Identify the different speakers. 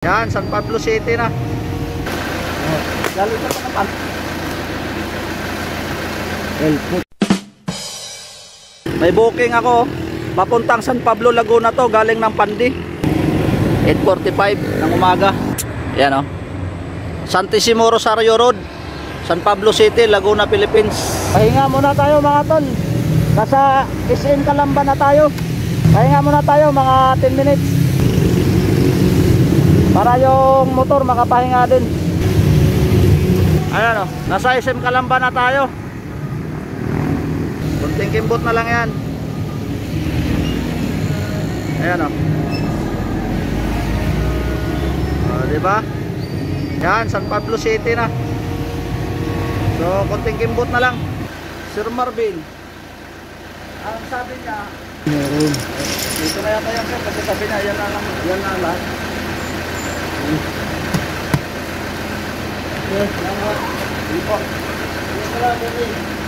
Speaker 1: Yan, San Pablo City na. Galing na pa naman. May booking ako. Papuntang San Pablo, Laguna to. Galing ng Pandi. 8:45 ng umaga. Yan o. Santissimo Rosario Road, San Pablo City, Laguna, Philippines. Pahinga muna tayo mga tol. Nasa SM Calamba na tayo. Pahinga muna tayo mga 10 minutes. Para yung motor makapahinga din. Ayan o, nasa SM Calamba na tayo. Kunting kimbot na lang yan. Ayan o. Diba? Yan, San Pablo City na. So, kunting kimbot na lang. Sir Marvin, ang sabi niya, dito na yata yan sir, kasi sabi niya, yan na lang lahat. Yes, dito na lang,